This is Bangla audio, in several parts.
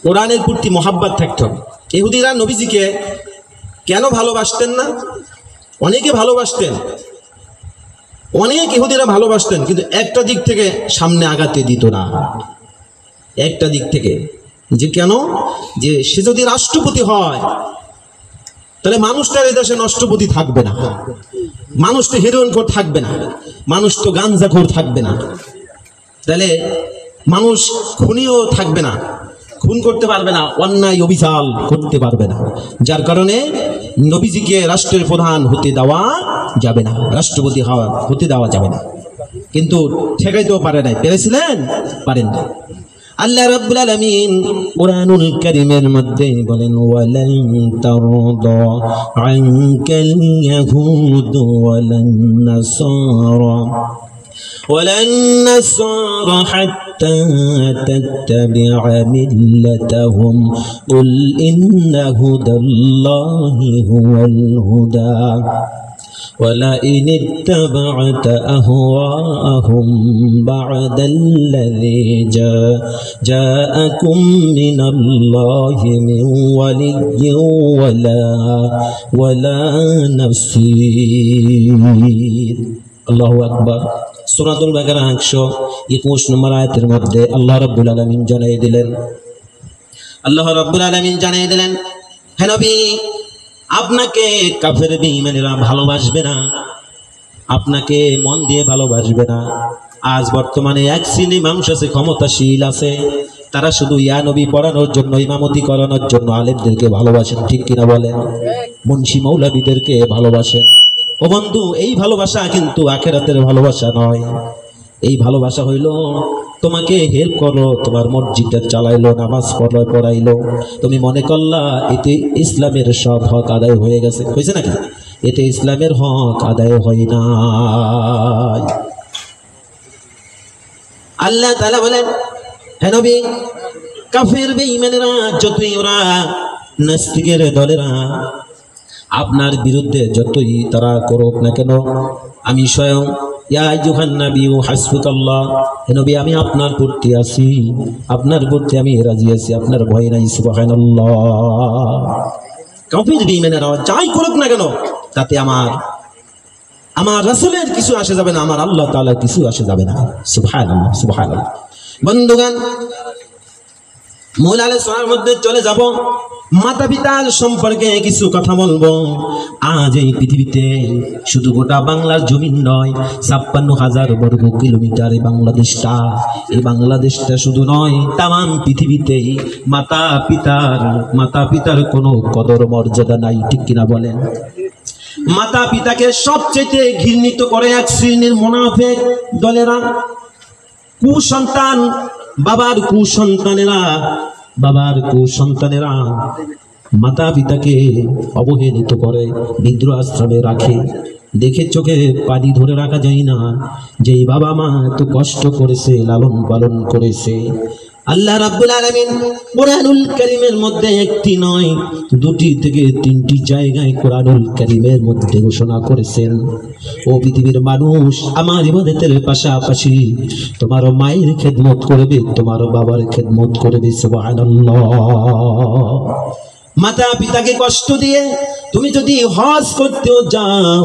কোরআনের প্রতি মহাব্বত থাকতে হবে। ইহুদিরা নবীজিকে কেন ভালোবাসতেন না? অনেকে ভালোবাসতেন, অনেক ইহুদিরা ভালোবাসতেন, কিন্তু একটা দিক থেকে সামনে আগাতে দিত না। একটা দিক থেকে, যে কেন? যে সে যদি রাষ্ট্রপতি হয় তাহলে মানুষটার এই দেশে রাষ্ট্রপতি থাকবে না, মানুষ তো হেরোইনখোর থাকবে না, মানুষ তো গাঞ্জাখোর থাকবে না, তাহলে মানুষ খুনিও থাকবে না, খুন করতে পারবে না, অন্যায় অবিচার করতে পারবে না। যার কারণে নবীজিকে রাষ্ট্রের প্রধান হতে দেওয়া যাবে না, রাষ্ট্রপতি হতে দেওয়া যাবে না। কিন্তু ঠেকাইতেও পারে নাই। পেরেছিলেন? পারেন না। আল্লাহ রাব্বুল আলামিন কুরআনুল কারীমের মধ্যে বলেন, ওয়ালান তারদা আনকাল ইয়াহুদ ওয়ালান নাসারা ولن نصار حتى تتبع ملتهم قل إن هدى الله هو الهدى ولئن اتبعت أهواءهم بعد الذي جاءكم من الله من ولي ولا نصير। الله أكبر। সূরাতুল বাকারা 121 নম্বর আয়াতের মধ্যে আল্লাহ রাব্বুল আলামিন জানিয়ে দিলেন, হে নবী, আপনাকে কাফের বেঈমানেরা ভালোবাসবে না, আপনাকে মন দিয়ে ভালোবাসবে না। আজ বর্তমানে এক শ্রেণী মানুষ আছে, ক্ষমতাশীল আছে, তারা শুধু ইয়া নবী পড়ানোর জন্য, ইমামতি করানোর জন্য আলেমদেরকে ভালোবাসেন, ঠিক কিনা বলেন? মুন্সি মৌলবীদেরকে ভালোবাসেন। ও বন্ধু, এই ভালোবাসা কিন্তু আখিরাতের ভালোবাসা নয়। এই ভালোবাসা হইল তোমাকে হেল্প করলো, তোমার মসজিদটা চালাইলো, নামাজ পড়াইলো, তুমি মনে করলা এতে ইসলামের সব হক আদায় হয়ে গেছে। হয়েছে নাকি? এতে ইসলামের হক আদায় হয় না। আল্লাহ তাআলা বলেন, হে নবী, কাফের বেঈমানেরা যতই ওরা নাস্তিকের দলেরা আপনার বিরুদ্ধে যতই তারা করুক না কেন, আমি স্বয়ং ইয়া আইয়ুহান নাবিয়্যু হাসবুকাল্লাহ, হে নবী, আমি আপনার প্রতি আছি, আপনার প্রতি আমি রাজি আছি, আপনার ভয় নাই। সুবহানাল্লাহ। কাফের বেঈমানেরা যাই করুক না কেন তাতে আমার রাসূলের কিছু আসে যাবে না, আমার আল্লাহ তাআলা কিছু আসে যাবে না। সুবহানাল্লাহ, সুবহানাল্লাহ। বন্ধুগণ, মূল আলোচনার মধ্যে চলে যাব। মাতা পিতার সম্পর্কে কিছু কথা বলবো। আজ এই পৃথিবীতে শুধু গোটা বাংলার জমিন নয়, 56,000 বর্গ কিলোমিটার এই বাংলাদেশটা শুধু নয়, তাম পৃথিবীতেই মাতা পিতার কোনো কদর মর্যাদা নাই, ঠিক কিনা বলেন? মাতা পিতাকে সবচেয়ে ঘৃণিত করে এক শ্রেণীর মুনাফিক দলেরা, কুসন্তান, বাবার কুসন্তানেরা মাতা পিতাকে অবহেলিত করে, বিদ্রোহ আশ্রমে রাখে। দেখে চোখে পানি ধরে রাখা যায় না যে বাবা মা এত কষ্ট করেছে, লালন পালন করেছে। আল্লাহ রাব্বুল আলামিন কুরআনুল কারীমের মধ্যে একটি নয়, দুটি থেকে তিনটি জায়গায় কুরআনুল কারীমের মধ্যে ঘোষণা করেছেন, ও পৃথিবীর মানুষ, আমার ইবাদতের পাশাপাশি তোমার মায়ের খেদমত করবে, তোমার বাবার খেদমত করবে। সুবহানাল্লাহ। মাতা পিতাকে কষ্ট দিয়ে তুমি যদি হজ করতেও যাও,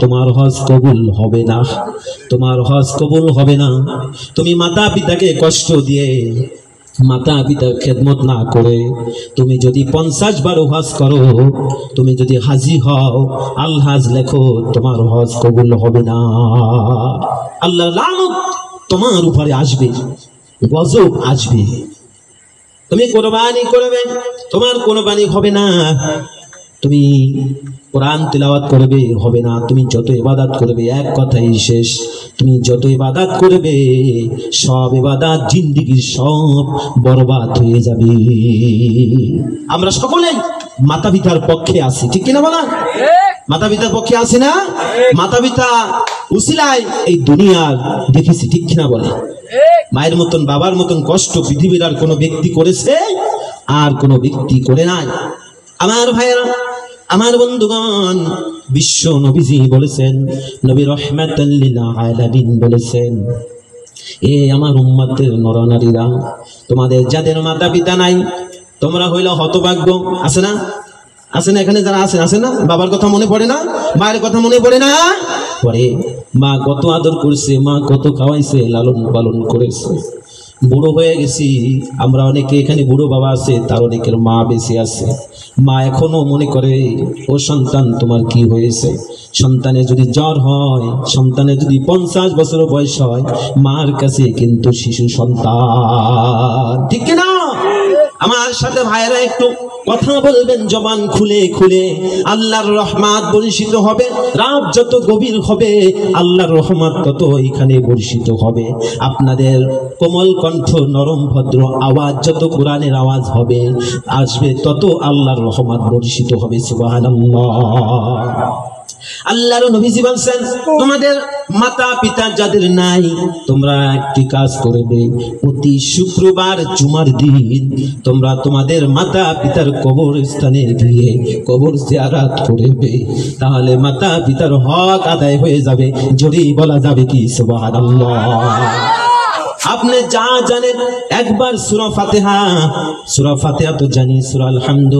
তোমার হজ কবুল হবে না, তুমি মাতা পিতাকে কষ্ট দিয়ে, মাতা পিতার খেদমত না করে তুমি যদি 50 বার হজ করো, তুমি যদি হাজি হও, আল হাজ লেখো, তোমার হজ কবুল হবে না। আল্লাহর লানত তোমার উপরে আসবে, গজব আসবে। তুমি কোরবানি করবে, তোমার কোরবানি হবে না। তুমি কোরআন তিলাওয়াত করবে, হবে না। তুমি যত ইবাদত করবে, এক কথাই শেষ, তুমি যত ইবাদত করবে সব ইবাদত জিন্দেগির সব বরবাদ হয়ে যাবে। আমরা সকলেই মাতা পিতার পক্ষে আছি, ঠিক কিনা বলা? মাতা পিতার পক্ষে আছি না? মাতা পিতা উসিলায় এই দুনিয়ার দেখেছি, ঠিক কিনা বলে? মায়ের মতন বাবার মতন কষ্ট পৃথিবীর আর কোনো ব্যক্তি করেছে? আর কোনো ব্যক্তি করে নাই। আমার ভাইয়েরা, আমার বন্ধুগণ, বিশ্ব নবীজি বলেছেন, নবী রাহমাতাল লিল আলামিন বলেছেন, এ আমার উম্মতের নরনারীরা, তোমাদের যাদের মাতা পিতা নাই তোমরা হইল হতভাগ্য। আছে না? আছে না? এখানে যারা আছেন, আছে না? বাবার কথা মনে পড়ে না? মায়ের কথা মনে পড়ে না? পরে মা কত আদর করছে, মা কত খাওয়াইছে, লালন পালন করেছে। বুড়ো হয়ে গেছি আমরা অনেকে, এখানে বুড়ো বাবা আছে, তার অনেকের মা বেঁচে আছে। মা এখনো মনে করে, ও সন্তান তোমার কি হয়েছে? সন্তানের যদি জ্বর হয়, সন্তানের যদি 50 বছর বয়স হয়, মার কাছে কিন্তু শিশু সন্তান। ঠিক কিনা? আমার সাথে ভাইরা একটু কথা বলবেন জবান খুলে খুলে। আল্লাহর রহমত বর্ষিত হবে, রাত যত গভীর হবে আল্লাহর রহমত তত এখানে বর্ষিত হবে। আপনাদের কোমল কণ্ঠ, নরম ভদ্র আওয়াজ, যত কোরআনের আওয়াজ হবে আসবে তত আল্লাহর রহমত বর্ষিত হবে। সুবহানাল্লাহ। আল্লাহর নবীজি বলেন, তোমাদের মাতা পিতা যাদের নাই তোমরা একটি কাজ করবে, প্রতি শুক্রবার জুমার দিন তোমরা তোমাদের মাতা পিতার কবরস্থানে গিয়ে কবর জিয়ারত করবে। তাহলে মাতা পিতার হক আদায় হয়ে যাবে। জোরেই বলা যাবে কি সুবহানাল্লাহ। আপনি যা জানেন একবার সূরা ফাতিহা, সূরা ফাতিহা তো জানি, সূরা আল-হামদ,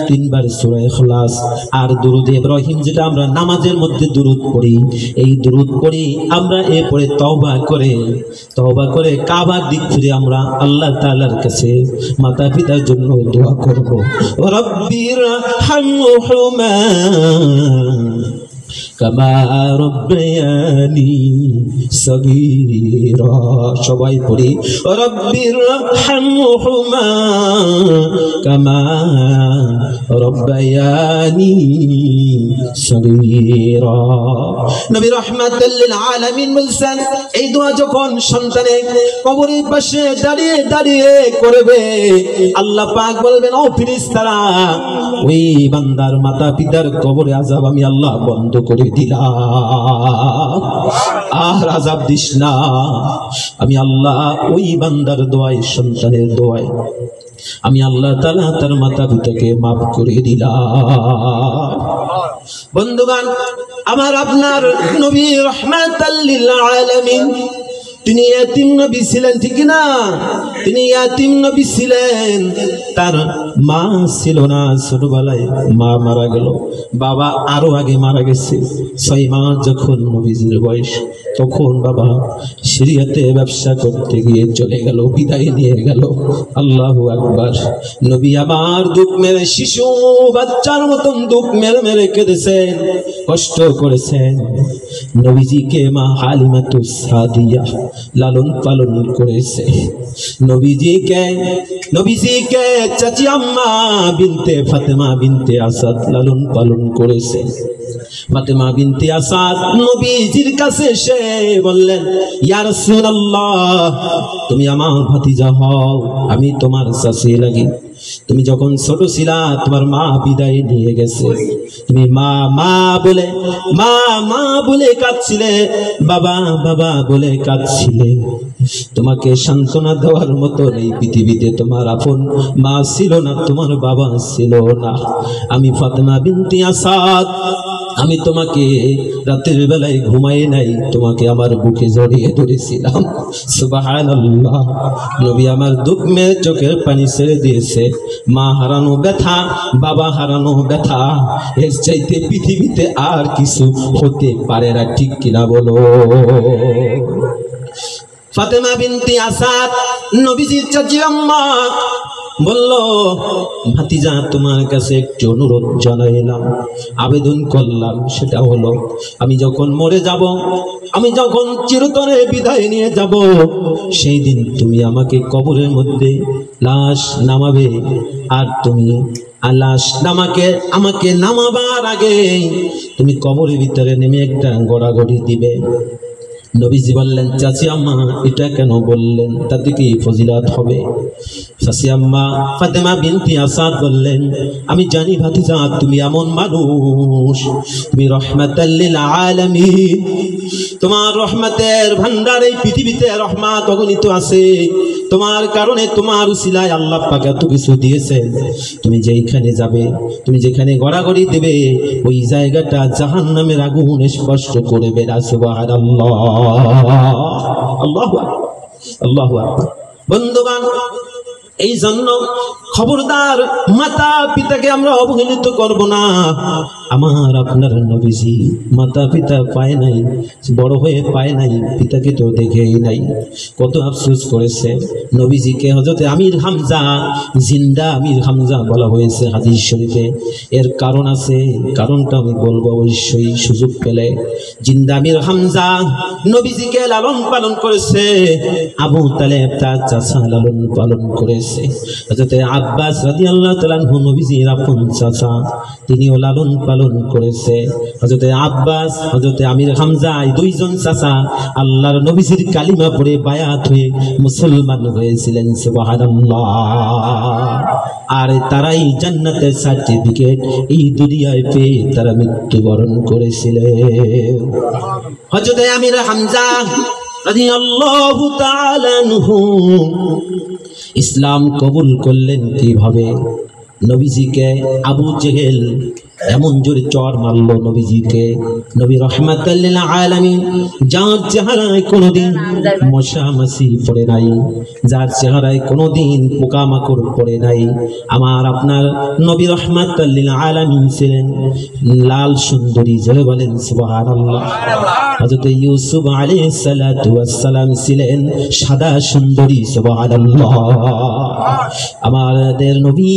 3বার সূরা ইখলাস, আর দুরূদ ইব্রাহিম যেটা আমরা নামাজের মধ্যে দুরূদ পড়ি, এই দুরূদ পড়ি আমরা। এরপরে তওবা করে কাবার দিক ফিরে আমরা আল্লাহ তাআলার কাছে মাতা পিতার জন্য দোয়া করব। রব্বির হামহুমা কামা রব্বায়ানি সগীরা। সবাই পড়ি রব্বির হামহুমা কামা রব্বায়ানি সগীরা। নবী রাহমাতুল লিল আলামিন বলেন, এই দোয়া যখন সন্তানের কবরের পাশে দাঁড়িয়ে দাঁড়িয়ে করবে, আল্লাহ পাক বলবেন, ও ফেরেশতারা, ওই বান্দার মাতা পিতার কবরে আযাব আমি আল্লাহ বন্ধ করে দিলাম, আর আযাব দিস না। আমি আল্লাহ ওই বান্দার দোয়ায়, সন্তানের দোয়ায় আমি আল্লাহ তাআলা তার মাতা পিতাকে মাফ করে দিলাম। বন্ধুগণ আমার, আপনার নবী রাহমাতাল লিল আলামিন, তিনি ইয়াতিম নবী ছিলেন, ঠিক না? তিনি ইয়াতিম নবী ছিলেন। তার মা ছিল না, ছোটবেলায় মা মারা গেল, বাবা আরো আগে মারা গেছে। 6 মাস যখন নবীজির বয়স, তখন বাবা সিরিয়াতে ব্যবসা করতে গিয়ে চলে গেল, বিদায় নিয়ে গেল। আল্লাহু আকবার। নবী আবার দুঃখ মেরে, শিশু বাচ্চার মতন দুঃখ মেরে মেরে কেঁদেছেন, কষ্ট করেছেন। নবীজিকে মা হালিমাতুস সাদিয়া লালন পালন করেছে। নবীজিকে চাচি আম্মা বিনতে ফাতেমা বিনতে আসাদ লালন পালন করেছে। ফাতেমা বিনতে আসাদ নবীজির কাছে এসে বললেন, ইয়া রাসূলুল্লাহ, তুমি আমার ভাতিজা হও, আমি তোমার চাচি লাগি। তুমি যখন ছোট ছিলা তোমার মা বিদায় নিয়ে গেছে, তুমি মা মা বলে কাঁদছিলে, বাবা বাবা বলে কাঁদছিলে। তোমাকে সান্ত্বনা দেওয়ার মতো এই পৃথিবীতে তোমার আপন মা ছিল না, তোমার বাবা ছিল না। আমি ফাতেমা বিনতে আসাদ, আমি তোমাকে রাতের বেলায় ঘুমাই নাই, তোমাকে আমার বুকে জড়িয়ে ধরেছিলাম। সুবহানাল্লাহ। নবী আমার দুঃখ মেয়ে চোখের পানি ছেড়ে দিয়েছে। মা হারানো ব্যথা, বাবা হারানো ব্যথা, এর চাইতে পৃথিবীতে আর কিছু হতে পারে না, ঠিক কিনা বলো? ফাতেমা বিনতে আসাদ নবীজির চাচি আম্মা বলল, ভাতিজা তোমার কাছে একটু অনুরোধ জানাইলাম, আবেদন করলাম। সেটা হলো, আমি যখন মরে যাব, আমি যখন চিরতরে বিদায় নিয়ে যাব, সেই দিন তুমি আমাকে কবরের মধ্যে লাশ নামাবে। আর তুমি লাশ আমাকে নামাবার আগে তুমি কবরের ভিতরে নেমে একটা গড়াগড়ি দিবে। নবীজি বললেন, চাচি আম্মা এটা কেন বললেন, তাতে কি ফজিলত হবে? চাচি আম্মা ফাতেমা বিনতে আসাদ বললেন, আমি জানি ভাতিজা তুমি এমন মানুষ, তুমি রাহমাতাল লিল আলামিন, তোমার রহমতের ভান্ডার এই পৃথিবীতে রহমত অগণিত আছে। তোমার কারণে তোমার উসিলায় আল্লাহ পাক এত কিছু দিয়েছেন। তুমি যেখানে যাবে, তুমি যেখানে গড়াগড়ি দেবে, ওই জায়গাটা জাহান্নামের আগুন স্পর্শ করবে না। সুবহানাল্লাহ, আল্লাহু আকবার, আল্লাহু আকবার। বন্ধুগণ, এই জন্য খবরদার মাতা পিতাকে আমরা অবহেলিত করব না। আমার আপনার নবীজি মাতা পিতা পায় নাই, বড় হয়ে পায় নাই, পিতাকে তো দেখেই নাই। কত আফসোস করেছে নবীজিকে। হযরতে আমির হামজা, জিন্দা আমির হামজা বলা হয়েছে হাদিস শরীফে। এর কারণ আছে, কারণটা আমি বলবো অবশ্যই সুযোগ পেলে। জিন্দা আমির হামজা নবীজিকে লালন পালন করেছে, আবু তালেব তার চাচা লালন পালন করেছে। হযরতে আব্বাস রাদিয়াল্লাহু তাআলা আনহু নবীজির আপন চাচা, তিনিও লালন পালন করেছে। হযরতে আব্বাস, হযরতে আমির হামজা, এই দুইজন চাচা আল্লাহর নবীজির কালিমা পড়ে বায়াত হয়ে মুসলমান হয়েছিলেন। সুবহানাল্লাহ। আর তারাই জান্নাতের সার্টিফিকেট এই দুনিয়ায় পেয়ে তারা মৃত্যুবরণ করেছিলেন। হযরতে আমির হামজা রাদিয়াল্লাহু তাআলা আনহু ইসলাম কবুল করলেন কিভাবে? নবীজিকে আবু জেহেল এমন জোরে চর মারলো নবীজিকে, নবী রাহমাতাল লিল আলামিন, যার চেহারায় কোনোদিন মশা মাছি পড়ে নাই, যার চেহারায় কোনোদিন পোকামাকড় পড়ে নাই, আমার আপনার নবী রাহমাতাল লিল আলামিন ছিলেন লাল সুন্দরী। জোরে বলেন সুবহানাল্লাহ। হযরত ইউসুফ আলাইহিস সালাতু ওয়াস সালাম ছিলেন সাদা সুন্দরী। সুবহানাল্লাহ। আমাদের নবী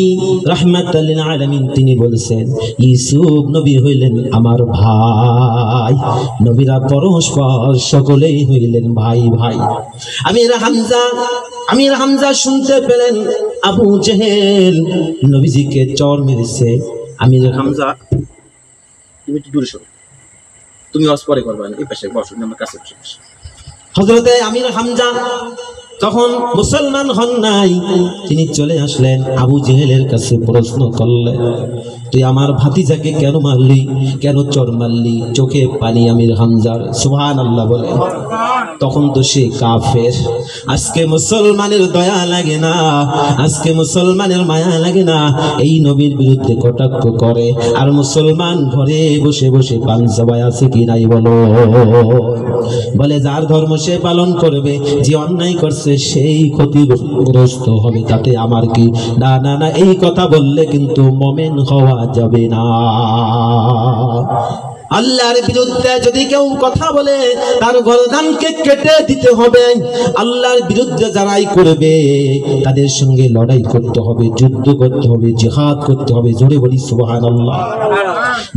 রাহমাতাল লিল আলামিন তিনি বলেছেন, ইউসুফ নবী হইলেন আমার ভাই, নবীরা পরস্পর সকলেই হইলেন ভাই ভাই। আমির হামজা শুনতে পেলেন আবু জেহেল নবীজিকে চর মেরেছে। আমির হামজা, তুমি একটু দূরে সরো, তুমি অস্পরে করবে না, এই পাশে বসো, আমার কাছে বসে। হযরতে আমির হামজা তখন মুসলমান হন নাই, তিনি চলে আসলেন আবু জেহেলের কাছে, প্রশ্ন করলেন, তুই আমার ভাতিজাকে কেন মারলি, কেন চর মারলি? চোখে পানি আমির হামজার। সুবহানাল্লাহ বলে। তখন তো সে কাফের। আজকে মুসলমানের দয়া লাগে না, আজকে মুসলমানের মায়া লাগে না, এই নবীর বিরুদ্ধে কটাক্ষ করে। আর মুসলমান ঘরে বসে বসে পান সবাই আছে কি নাই বলো? বলে যার ধর্ম সে পালন করবে, যে অন্যায় করছে সেই ক্ষতিগ্রস্ত হবে, তাতে আমার কি? না না না, এই কথা বললে কিন্তু মুমিন হওয়া যাবে না। আল্লাহর বিরুদ্ধে যদি কেউ কথা বলে তার গর্দানকে কেটে দিতে হবে। আল্লাহর বিরুদ্ধে যারাই করবে তাদের সঙ্গে লড়াই করতে হবে, যুদ্ধ করতে হবে, জিহাদ করতে হবে। জোরে বলি সুবহানাল্লাহ।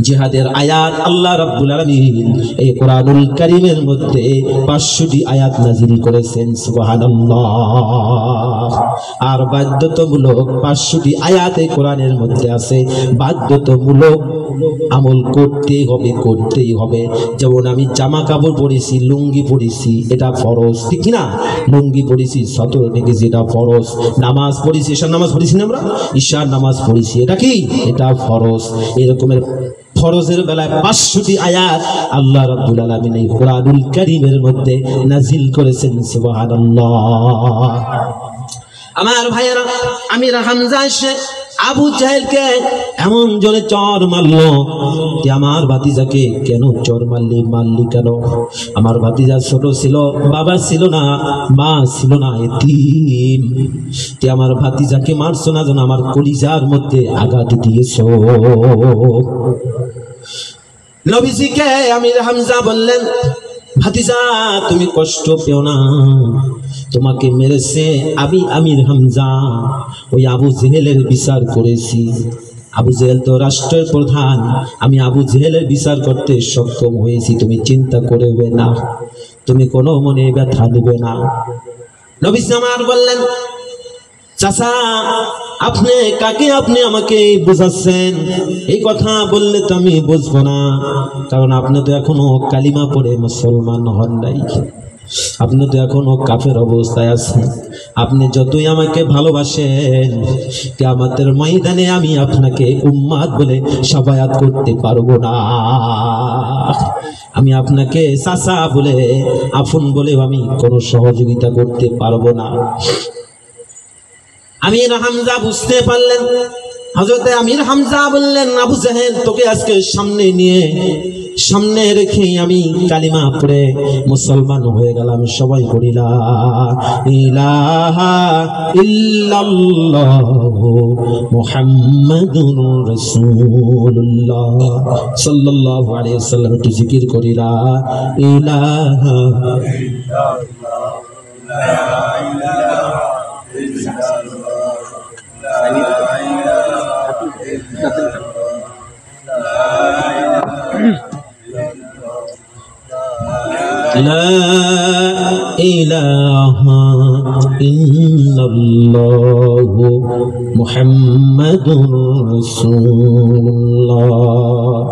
জিহাদের আয়াত আল্লাহ রাব্বুল আলামিন এই কোরআনুল কারীমের মধ্যে 500টি আয়াত নাযিল করেছেন। সুবহানাল্লাহ। আর বাধ্যতামূলক 500টি আয়াত এই কোরআনের মধ্যে আছে, বাধ্যতামূলক আমল করতেই হবে, করতেই হবে। যেমন আমি জামা কাপড় পরেছি, লুঙ্গি পরেছি, এটা ফরজ, ঠিক না? লুঙ্গি পরেছি 17 রেখেছি, এটা ফরজ। নামাজ পড়েছি, ঈশার নামাজ পড়েছি না আমরা, ঈশার নামাজ পড়েছি, এটা কি? এটা ফরজ। এরকমের ফরজের বেলায় 500টি আয়াত আল্লাহ রাব্বুল আলামিন এই কোরআনুল কারীমের মধ্যে নাজিল করেছেন। সুবহানাল্লাহ। আমার ভাইয়েরা, আমির হামজা এসে আবু জাহেলকে এমন জোরে চর মারলো যে আমার ভাতিজাকে কেন চর মারলি কেন? আমার ভাতিজা ছোট ছিল, বাবা ছিল না, মা ছিল না, এতিম। তুই আমার ভাতিজাকে মারছো না, যেন আমার কলিজার মধ্যে আঘাত দিয়েছো। নবীজিকে আমির হামজা বললেন, ভাতিজা তুমি কষ্ট পেও না, তোমাকে মেরেছে আমি আমির হামজা, ওই আবু জেহেলের বিচার করেছি। আবু জেহেল তো রাষ্ট্রের প্রধান, আমি আবু জেহেলের বিচার করতে সক্ষম হয়েছি, তুমি চিন্তা করবে না, তুমি কোনো মনে ব্যথা নেবে না। নবী আমার বললেন, চাচা আপনি কাকে আপনি আমাকে বুঝাচ্ছেন? এই কথা বললে তো আমি বুঝবো না, কারণ আপনি তো এখনো কালিমা পড়ে মুসলমান হন নাই, আপনি তো এখনো কাফের অবস্থায় আছেন। আপনি যতই আমাকে ভালোবাসেন, কিয়ামতের ময়দানে আমি আপনাকে উম্মাত বলে শাফায়াত করতে পারবো না। আমি আপনাকে চাচা বলে, আপন বলে আমি কোনো সহযোগিতা করতে পারবো না। আমির হামজা বুঝতে পারলেন। হযরতে আমির হামজা বললেন, আবু জাহেল তোকে আজকে সামনে রেখে আমি কালিমা পড়ে মুসলমান হয়ে গেলাম। সবাই পড়ি লা ইলাহা ইল্লাল্লাহু মুহাম্মাদুর রাসূলুল্লাহ সাল্লাল্লাহু আলাইহি ওয়াসাল্লাম। একটু জিকির করি লা ইলাহা لا إله إلا الله محمد رسول الله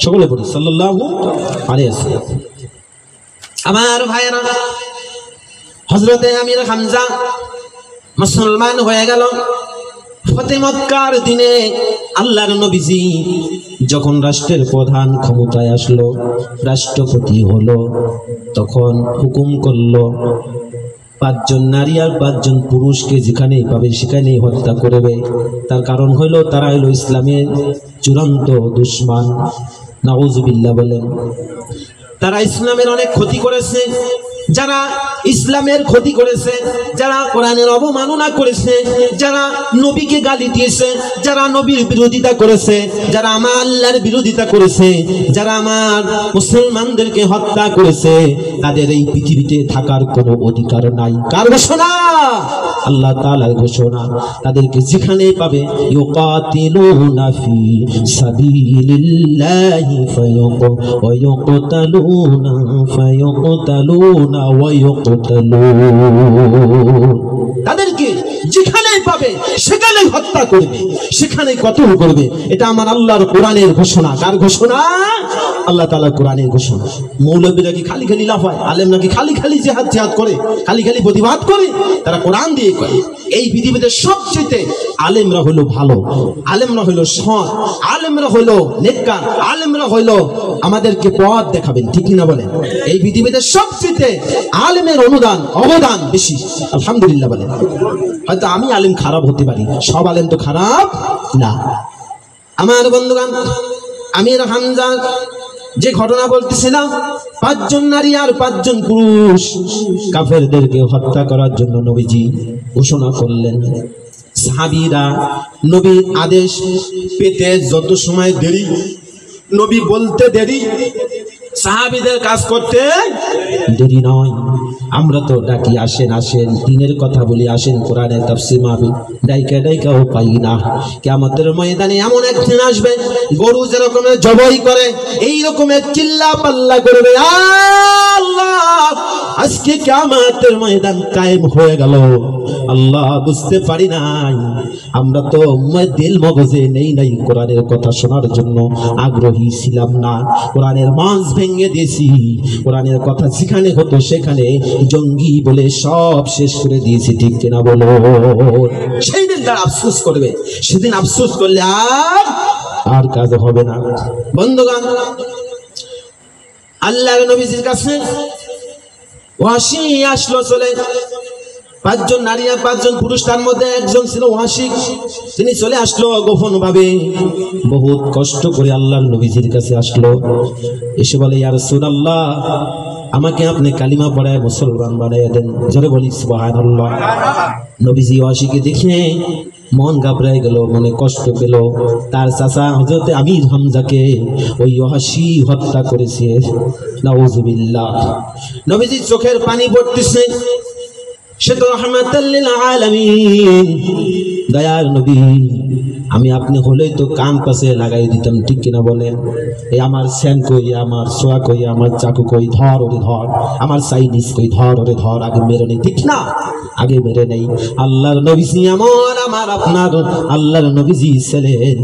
সকলে পড়ি সাল্লাল্লাহু আলাইহি ওয়াসাল্লাম। আমার ভাইরা, হযরতে আমির হামজা মুসলমান হয়ে গেল। ফতে মক্কার দিনে আল্লাহর নবীজি যখন রাষ্ট্রের প্রধান ক্ষমতায় আসলো, রাষ্ট্রপতি হলো, তখন হুকুম করলো 5 জন নারী আর 5 জন পুরুষকে যেখানেই পাবে সেখানেই হত্যা করবে। তার কারণ হইল তারা হইল ইসলামের চূড়ান্ত দুশমন। নাউজুবিল্লাহ বলেন। তারা ইসলামের অনেক ক্ষতি করেছে। যারা ইসলামের ক্ষতি করেছে, যারা কোরআনের অবমাননা করেছে, যারা নবীকে গালি দিয়েছে, যারা নবীর বিরোধিতা করেছে, যারা আমার আল্লাহর বিরোধিতা করেছে, যারা আমার মুসলমানদেরকে হত্যা করেছে, তাদের এই পৃথিবীতে থাকার কোনো অধিকার নাই। কার ঘোষণা? আল্লাহ তাআলার ঘোষণা। তাদেরকে যেখানে পাবে ইউকাতিলুনা ফি সাবিলিল্লাহি ফায়াকুতালুনা ওয়া ইউকতালুন। তাদেরকে যেখানেই পাবে সেখানেই হত্যা করবে, সেখানেই কতল করবে। এটা আমার আল্লাহর কোরআনের ঘোষণা। কার ঘোষণা? আল্লাহ তাআলার কোরআনের ঘোষণা। মৌলবীরা কি খালি খালি লাফায়? আলেম নাকি খালি খালি জিহাদ করে, খালি খালি প্রতিবাদ করে? তারা কোরআন দিয়ে করে। এই পৃথিবীতে সবচেয়ে আলেমরা হলো ভালো, আলেমরা হলো সৎ, আলেমরা হলো নেককার, আলেমরা হলো আমাদেরকে পথ দেখাবেন। ঠিক না বলেন? এই পৃথিবীতে সবচেয়ে আলেমের অবদান বেশি। আলহামদুলিল্লাহ বলেন। হয়তো আমি আলেম খারাপ হতে পারি, সব আলেম তো খারাপ না। আমার বন্ধুগণ, আমির হামজা যে ঘটনা বলতেছিলাম, 5 জন নারী আর 5 জন পুরুষ কাফেরদেরকে হত্যা করার জন্য নবীজি ঘোষণা করলেন। সাহাবীরা নবীর আদেশ পেতে যত সময় দেরি, নবী বলতে দেরি, সাহাবীদের কাজ করতে দেরি নয়। আমরা তো ডাকি আসেন দিনের কথা বলি, আসেন কোরআনের তাফসীর মাহফিল, ডাইকাও পাই না। কিয়ামতের ময়দানে এমন একদিন আসবে, গরু যেরকম জবাই করে এই রকমের চিল্লা পাল্লা করবে, আল্লাহ আজকে কিয়ামতের ময়দান কায়েম হয়ে গেল। আল্লাহ বুঝতে পারি নাই, আমরা তো দিল মগজে নাই কোরআনের কথা শোনার জন্য আগ্রহী ছিলাম না। কোরআনের মাঝ ভেঙে দিয়েছি, কোরআনের কথা যেখানে হতো সেখানে জঙ্গি বলে সব শেষ করে দিয়েছি। ঠিক কিনা বলো? সেই দিন তারা আফসোস করবে, সেদিন আফসোস করলে আর কাজ হবে না। বন্ধুগণ, আল্লাহর নবীর কাছে ওয়াসি আসলো চলে। 5 জন নারী আর 5 জন পুরুষ, তার মধ্যে একজন ছিল ওয়াসিক। তিনি চলে আসলো গোপন ভাবে, বহুত কষ্ট করে আল্লাহর নবীজির কাছে আসলো। এসে বলে, ইয়া রাসূলুল্লাহ, আমাকে আপনি কালিমা পড়ায় মুসলমান বানাইয়া দেন। জোরে বলি সুবহানাল্লাহ। নবীজি ওয়াসিকে দেখে মন ঘাবড়ায় গেল, মনে কষ্ট পেল। তার চাচা হযরতে আমির হামজাকে ওই ওয়াসি হত্যা করেছে। নাউজুবিল্লাহ। নবীজি চোখের পানি পড়তেছে। সে তো রাহমাতাল লিল আলামিন, দয়ার নবী। আমি আপনি হলেই তো কান পাশে লাগাই দিতাম। ঠিক কিনা বলেন? এই আমার স্যান কই, আমার সোয়া কই, আমার চাকু কই, ধর ওরে ধর, আমার চাইনিজ কই, ধর ওরে ধর, আগে মেরে নেই। ঠিক না? আগে মেরে নেই। আল্লাহর নবীজি আমার আপনার আল্লাহর নবীজি ছিলেন।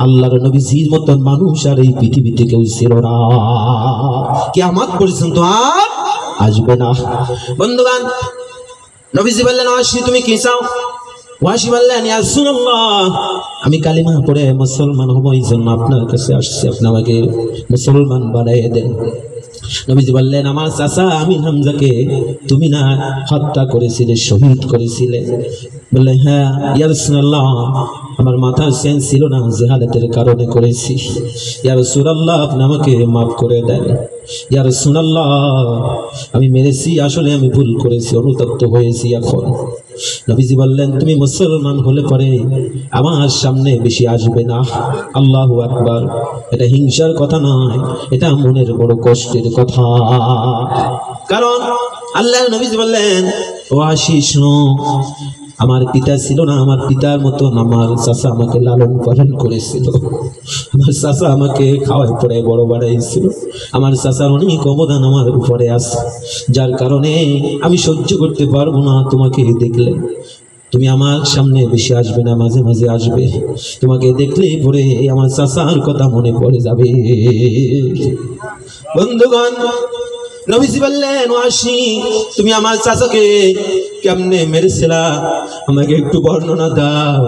আল্লাহর নবীজির মতন মানুষ আর এই পৃথিবীতে কেউ ছিল না, কিয়ামত পর্যন্ত আর আসবে না। বন্ধুগণ, নবীজি বললেন, ওয়াসি তুমি কি চাও? ওয়াসি বললেন, ইয়া রাসূলুল্লাহ, আমি কালিমা পড়ে মুসলমান হব, এই জন্য আপনার কাছে আসছি, আপনি আমাকে মুসলমান বানিয়ে দেন। নবীজি বললেন, আমার চাচা আমির হামজাকে তুমি না হত্যা করেছিলে, শহীদ করেছিলে। বললেন হ্যাঁ ইয়া রাসূলুল্লাহ, আমার মাথার সেন্স ছিল না, জাহালাতের কারণে করেছি। ইয়া রাসূলুল্লাহ, আপনি আমাকে মাফ করে দেন। ইয়া রাসূলুল্লাহ, আমি মেরেছি, আসলে আমি ভুল করেছি, অনুতপ্ত হয়েছি এখন। নবীজি বললেন তুমি মুসলমান হলে পরে আমার সামনে বেশি আসবে না। আল্লাহু আকবার। এটা হিংসার কথা নয়, এটা মনের বড় কষ্টের কথা। কারণ আল্লাহর নবীজি বললেন ও আশিস, আমার পিতা ছিল না, আমার পিতার মতো আমার চাচা আমাকে লালন পালন করেছিল, আমার চাচা আমাকে খাওয়াই পড়ায় বড় বাড়াইছিল, আমার চাচার অনেক অবদান আমার উপরে আছে, যার কারণে আমি সহ্য করতে পারবো না তোমাকে দেখলে। তুমি আমার সামনে বেশি আসবে না, মাঝে মাঝে আসবে, তোমাকে দেখলে পরে আমার চাচার কথা মনে পড়ে যাবে। বন্ধুগণ, নবীজি বললেন ওয়াসি, তুমি আমার চাচাকে কেমনে মেরেছিলা আমাকে একটু বর্ণনা দাও,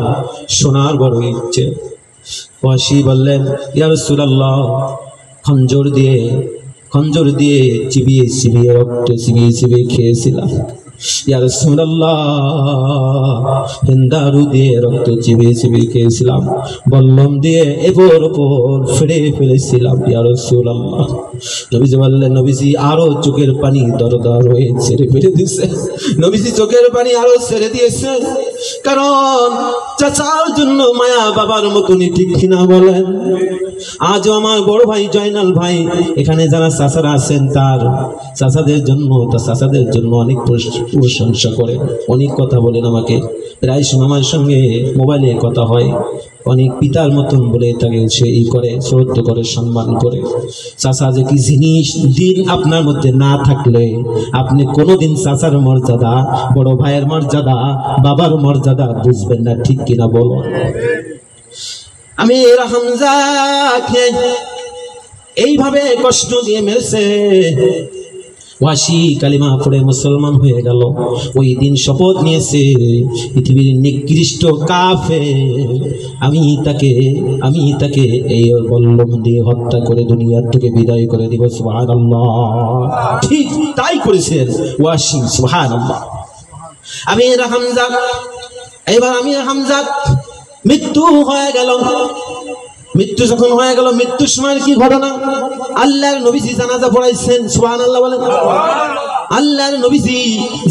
শোনার বড় ইচ্ছে। ওয়াসি বললেন ইয়া রাসূলুল্লাহ, খঞ্জর দিয়ে চিবিয়ে চিবিয়ে রক্ত চিবিয়ে চিবিয়ে খেয়েছিলাম। ইয়া রাসূলুল্লাহ, হিন্দারু দিয়ে রক্ত চিবিয়ে চিবিয়ে খেয়েছিলাম, বল্লম দিয়ে এপর ওপর ফেলে ফেলেছিলাম। ইয়া রাসূলুল্লাহ, নবীজি বললেন, নবীজি আরো চোখের পানি দরদর হয়ে ছেড়ে ফেলে দিয়েছে। নবীজি চোখের পানি আরো ছেড়ে দিয়েছে, কারণ চাচার জন্য মায়া বাবার মতনই, ঠিক কিনা বলেন? আজও আমার বড় ভাই জয়নাল ভাই এখানে যারা চাচারা আছেন, তার চাচাদের জন্য অনেক প্রশংসা করেন, অনেক কথা বলেন আমাকে। প্রায় সময় আমার সঙ্গে মোবাইলে কথা হয়, অনেক পিতার মতন বলে তাকে সে করে, শ্রদ্ধা করে, সম্মান করে। চাচা যে কি জিনিস, দিন আপনার মধ্যে না থাকলে আপনি কোনোদিন চাচার মর্যাদা, বড় ভাইয়ের মর্যাদা, বাবার মর্যাদা বুঝবেন না, ঠিক কিনা বলো? আমির হামজাকে এইভাবে কষ্ট দিয়ে মেরেছে। ওয়াসি কালিমা পড়ে মুসলমান হয়ে গেল। ওই দিন শপথ নিয়েছে, পৃথিবীর নিকৃষ্ট কাফের, আমি তাকে এই বল্লম দিয়ে হত্যা করে দুনিয়ার থেকে বিদায় করে দিব। সুবহানাল্লাহ। ঠিক তাই করেছেন ওয়াসি। সুবহানাল্লাহ। আমির হামজা মৃত্যু হয়ে গেল। মৃত্যু যখন হয়ে গেল, মৃত্যুর সময় কি ঘটনা? আল্লাহর নবীজি জানাজা পড়াইছেন। সুবহানাল্লাহ বলেন। আল্লাহর নবীজি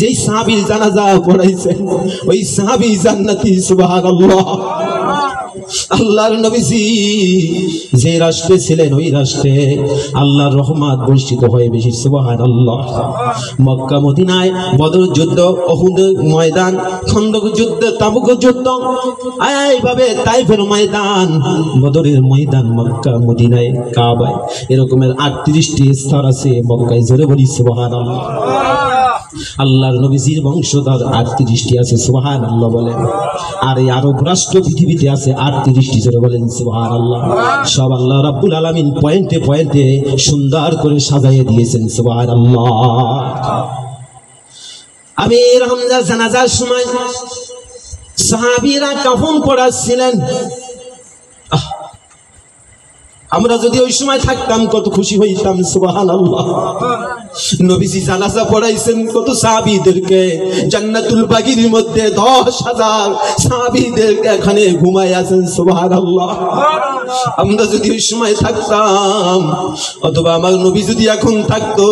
যেই সাহাবীর জানাজা পড়াইছেন, ওই সাহাবী জান্নাতি। সুবহানাল্লাহ। আল্লাহর নবীজি যে রাষ্ট্রে ছিলেন, ওই রাষ্ট্রে আল্লাহর রহমত বর্ষিত হয়ে বেশি। সুবহানাল্লাহ। মক্কা মদিনায় বদর যুদ্ধ, উহুদ ময়দান, খন্দক যুদ্ধ, তাবুক যুদ্ধ, এইভাবে তাইফের ময়দান, বদরের ময়দান, মক্কা মদিনায়, কাবায়, এরকমের 38টি স্তর আছে মক্কায়। জোরে বলি সুবহানাল্লাহ। আল্লাহর নবীজির বংশধর 38টি আছে। সুবহানাল্লাহ বলেন। আর এই আরব রাষ্ট্র পৃথিবীতে আছে 38টি। জোরে বলেন সুবহানাল্লাহ। সব আল্লাহ রাব্বুল আলামিন পয়েন্টে পয়েন্টে সুন্দর করে সাজাইয়ে দিয়েছেন। সুবহানাল্লাহ। আমির হামজা জানাজার সময় সাহাবীরা কাফন পরাচ্ছিলেন। আমরা যদি ওই সময় থাকতাম কত খুশি হইতাম। সুবহানাল্লাহ। নবীজি জানাজা পড়াইছেন কত সাহাবীদেরকে, জান্নাতুল বাগির মধ্যে 10,000 সাহাবীদের এখানে ঘুমায় আছেন। সুবহানাল্লাহ। আমরা যদি ওই সময় থাকতাম, অথবা আমার নবী যদি এখন থাকতো,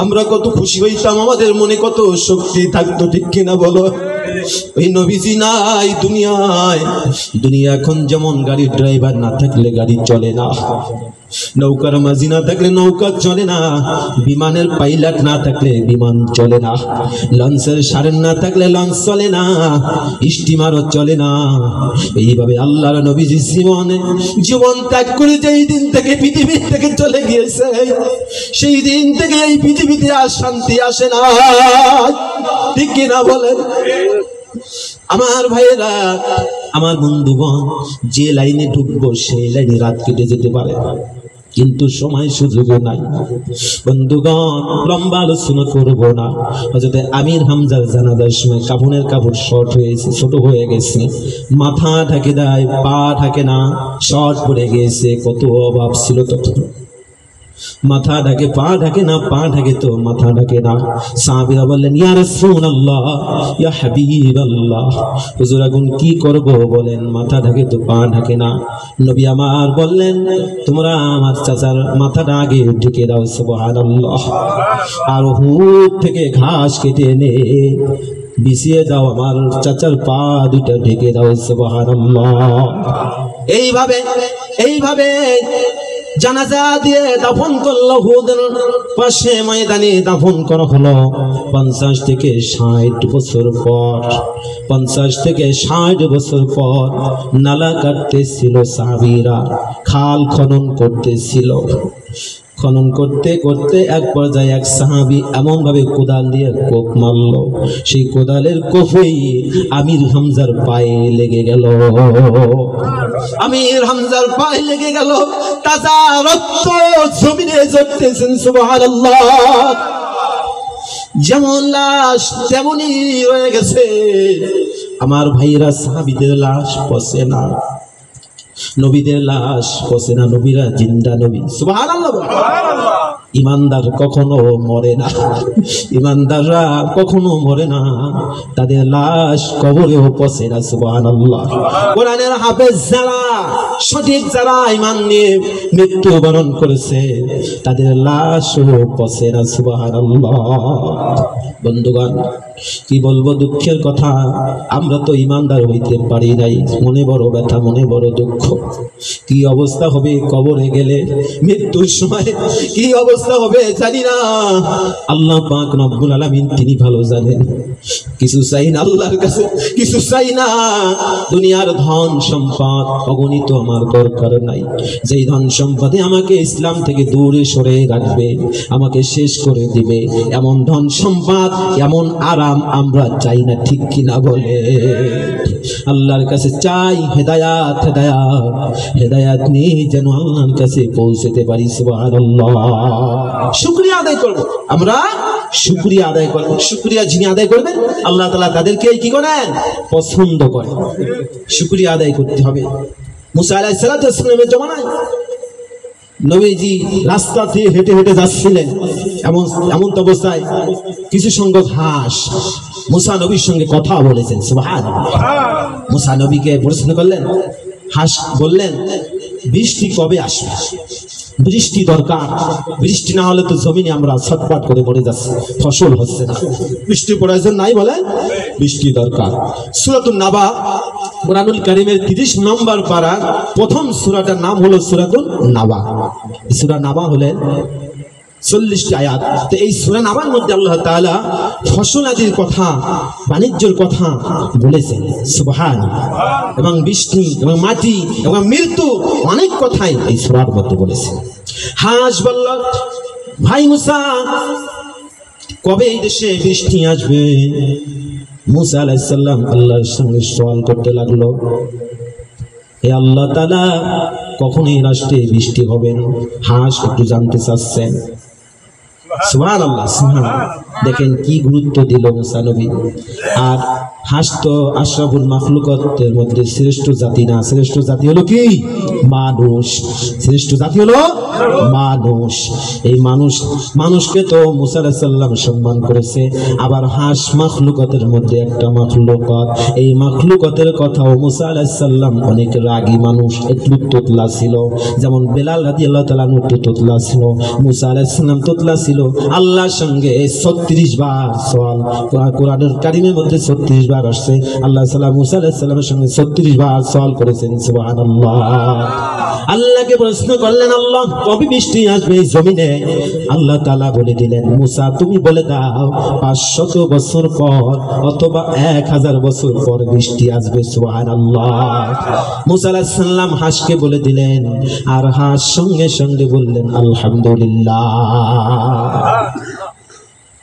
আমরা কত খুশি হইতাম, আমাদের মনে কত শক্তি থাকতো, ঠিক কিনা বলো? ওই নবীজি নাই দুনিয়ায়। দুনিয়া এখন যেমন গাড়ির ড্রাইভার না থাকলে গাড়ি চলে না, নৌকার মাঝি না থাকলে নৌকা চলে না, বিমানের পাইলট না থাকলে বিমান চলে না, লঞ্চের সারেন না থাকলে লঞ্চ চলে না, স্টিমারও চলে না। এইভাবে আল্লাহর নবীজি জীবন ত্যাগ করে যেই দিন থেকে পৃথিবী থেকে চলে গিয়েছে, সেই দিন থেকে এই পৃথিবীতে আর শান্তি আসে না, ঠিক কিনা বলেন? আমার ভাইয়েরা, আমার বন্ধুগণ, যে লাইনে ঢুকবো সেই লাইনে রাত কেটে যেতে পারে, কিন্তু সময় সুযোগ নাই। বন্ধুগণ, লম্বা আলোচনা করব না। হযরত আমির হামজার জানাজার সময় কাফনের কাপড় শর্ট হয়েছে, ছোট হয়ে গেছে, মাথা ঢাকে দেয়, পা ঢাকে না, শর্ট পড়ে গিয়েছে। কত অভাব ছিল তখন। মাথা ঢাকে, পা ঢাকে না, পা ঢাকে তো মাথা ঢাকে না। সাহাবীরা বললেন, ইয়া রাসূলুল্লাহ, ইয়া হাবিবাল্লাহ, হুজুর এখন কি করব বলেন, মাথা ঢাকে তো পা ঢাকে না। নবী আমার বললেন, তোমরা আমার চাচার মাথাটা আগে ঢেকে দাও, সুবহানাল্লাহ। আর উহুদ থেকে ঘাস কেটে এনে বিছিয়ে দাও, আমার চাচার পা দুইটা ঢেকে দাও, সুবহানাল্লাহ। এইভাবে জানাজা দিয়ে দাফন করলো, উহুদের পাশে ময়দানে দাফন করা হলো। 50 থেকে 60 বছর পর, 50 থেকে 60 বছর পর নালা কাটতেছিল সাহাবীরা, খাল খনন করতেছিল। খনন করতে করতে এক পর্যায়ে এক সাহাবী এমন ভাবে কোদাল দিয়ে কোপ মারল, সেই কোদালের কোপেই আমির হামজার পায়ে লেগে গেল। আমির হামজার পায়ে লেগে গেল, তাজা রক্ত জমিনে ঝরতেছেন, সুবহানাল্লাহ। যেমন লাশ তেমনই রয়ে গেছে। আমার ভাইরা, সাহাবীদের লাশ পচে না, নবীদের লাশ পচে না, নবীরা জিন্দা নবী, সুবহানাল্লাহ। ইমানদার কখনো মরে না, ইমানদাররা কখনো মরে না, তাদের লাশ কবরেও পচে না, সুবহানাল্লাহ। কোরআনের হাফেজ যারা, সঠিক যারা ঈমান নিয়ে মৃত্যুবরণ করেছে, তাদের লাশও পচে না, সুবহানাল্লাহ। বন্ধুগণ, কি বলবো দুঃখের কথা, আমরা তো ইমানদার হইতে পারি নাই। মনে বড় ব্যথা, মনে বড় দুঃখ। কি অবস্থা হবে কবরে গেলে, মৃত্যুর সময় কি অবস্থা হবে জানি না। আল্লাহ পাক রব্বুল আলামিন তিনি ভালো জানেন। কিছু চাই না আল্লাহর কাছে, কিছু চাই না। দুনিয়ার ধন সম্পদ অগণিত আমার দরকার নাই। যেই ধন সম্পদে আমাকে ইসলাম থেকে দূরে সরে রাখবে, আমাকে শেষ করে দিবে, এমন ধন সম্পদ, এমন আরাম আমরা চাই না, ঠিক কিনা বলে? আল্লাহর কাছে চাই হেদায়াত, হেদায়াত, হেদায়াত নিয়ে যেন আল্লাহর কাছে পৌঁছতে পারি, সুবহানাল্লাহ। শুকরিয়া আদায় করব, আমরা শুকরিয়া আদায় করব। শুকরিয়া যিনি আদায় করবেন, আল্লাহ তাআলা তাদেরকে কি করেন? পছন্দ করেন। শুকরিয়া আদায় করতে হবে। মুসা আলাইহিস সালামের জমানায় নবীজি রাস্তা দিয়ে হেঁটে হেঁটে যাচ্ছিলেন, এমন অবস্থায় কিছু সংখ্যক হাঁস মুসা নবীর সঙ্গে কথা বলেছেন, সুবহানাল্লাহ। মুসা নবীকে প্রশ্ন করলেন, হাঁস বললেন, বৃষ্টি কবে আসবে? বৃষ্টি দরকার, বৃষ্টি না হলে তো জমিনে আমরা ছটফট করে মরে যাচ্ছি, ফসল হচ্ছে না, বৃষ্টি প্রয়োজন নাই, বলেন বৃষ্টি দরকার। সূরাতুন নাবা, কোরআনুল কারীমের 30 নম্বর পারা প্রথম সূরাটার নাম হলো সূরাতুন নাবা। সূরা নাবা হলেন 40টি আয়াত। তো এই সূরা নাবার মধ্যে আল্লাহ তাআলা ফসল আদির কথা, বাণিজ্যের কথা বলেছেন, সুবহানাল্লাহ। এবং বৃষ্টি এবং মাটি এবং মৃত্যু, অনেক কথাই এই সূরার মধ্যে বলেছেন। হাঁস বলল, ভাই মুসা, কবে এই দেশে বৃষ্টি আসবে? মুসা আলাইহিস সালাম আল্লাহর সঙ্গে সওয়াল করতে লাগলো, হে আল্লাহ তাআলা, কখন এই রাষ্ট্রে বৃষ্টি হবে? হাঁস একটু জানতে চাচ্ছেন। সুবহানাল্লাহ, সুবহানাল্লাহ। দেখেন কি গুরুত্ব দিল মুসা নবী। আর হাঁস তো আশরাফুল মাখলুকাতের মধ্যে শ্রেষ্ঠ জাতি না, শ্রেষ্ঠ জাতি হলো কি? মানুষ। শ্রেষ্ঠ জাতি হলো মানুষ। এই মানুষকে তো মুসা আলাইহিস সালাম সম্মান করেছে। আবার হাঁস মাখলুকাতের মধ্যে একটা মাখলুকাত, এই মাখলুকাতের কথাও মুসা আলাইহিস সালাম অনেক রাগী মানুষ, একটু তোতলা ছিল। যেমন বেলাল রাদিয়াল্লাহু তাআলা একটু তোতলা ছিল, মুসা আলাইহিস সালাম তোতলা ছিল। আল্লাহর সঙ্গে 36 বার সওয়াল, কোরআনের কারীমের মধ্যে 36 বার আসছে। আল্লাহ তাআলা মুসা আলাইহিস সালামের সঙ্গে 36 বার সওয়াল করেছেন, সুবহানাল্লাহ। আল্লাহকে প্রশ্ন করলেন, আল্লাহ কবে বৃষ্টি আসবে এই জমিনে? আল্লাহ তাআলা বলে দিলেন, মুসা তুমি বলে দাও 500 বছর পর অথবা 1000 বছর পর বৃষ্টি আসবে, সুবহানাল্লাহ। মুসা আলাইহিস সালাম হাঁসকে বলে দিলেন, আর হাঁস সঙ্গে সঙ্গে বললেন আলহামদুলিল্লাহ।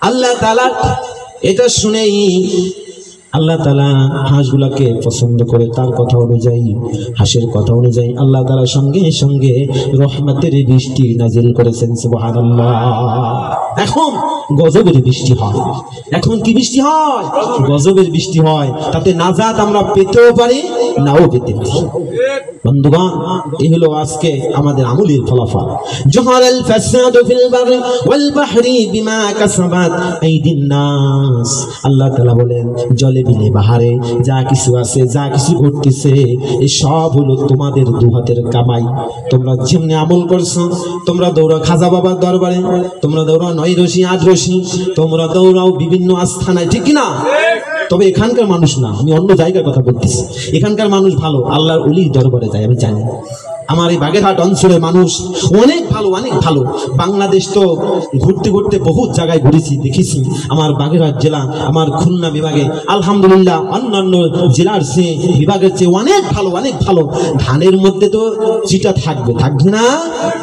আল্লাহ তাআলা এটা শুনেই আল্লাহ তাআলা হাঁসগুলাকে পছন্দ করে, তার কথা অনুযায়ী, হাঁসের কথা অনুযায়ী আল্লাহ তাআলা সঙ্গে সঙ্গে রহমতের বৃষ্টি নাজিল করেছেন, সুবহানাল্লাহ। এখন গজবের বৃষ্টি হয়। এখন কি বৃষ্টি হয়? গজবের বৃষ্টি হয়। তাতে নাজাত আমরা পেতেও পারি, নাও পেতে পারি। বন্ধুগণ, এই হলো আজকে আমাদের আমলের ফলাফল। জহারাল ফাসাদু ফিল বাররি ওয়াল বাহরি বিমা কাসাবাত আইদিন নাস। আল্লাহ তাআলা বলেন, জলে বিলে বাহারে যা কিছু আছে, যা কিছু ঘটতেছে, এই সব হলো তোমাদের দু হাতের কামাই। তোমরা যেমনি আমল করছো, তোমরা দৌড়াও খাজা বাবার দরবারে, তোমরা দৌড়াও 9 রশি 8 রশি, তোমরা দৌড়াও বিভিন্ন আস্থানায়, ঠিক কিনা? তবে এখানকার মানুষ না, আমি অন্য জায়গার কথা বলতেছি। এখানকার মানুষ ভালো, আল্লাহর ওলির দরবারে যায়, আমি জানি। আমার এই বাগেরহাট অঞ্চলের মানুষ অনেক ভালো, অনেক ভালো। বাংলাদেশ তো ঘুরতে ঘুরতে বহুত জায়গায় ঘুরেছি, দেখেছি। আমার বাগেরহাট জেলা, আমার খুলনা বিভাগে আলহামদুলিল্লাহ অন্যান্য জেলার চেয়ে, বিভাগের চেয়ে অনেক ভালো, অনেক ভালো। ধানের মধ্যে তো চিটা থাকবে, থাকবে না?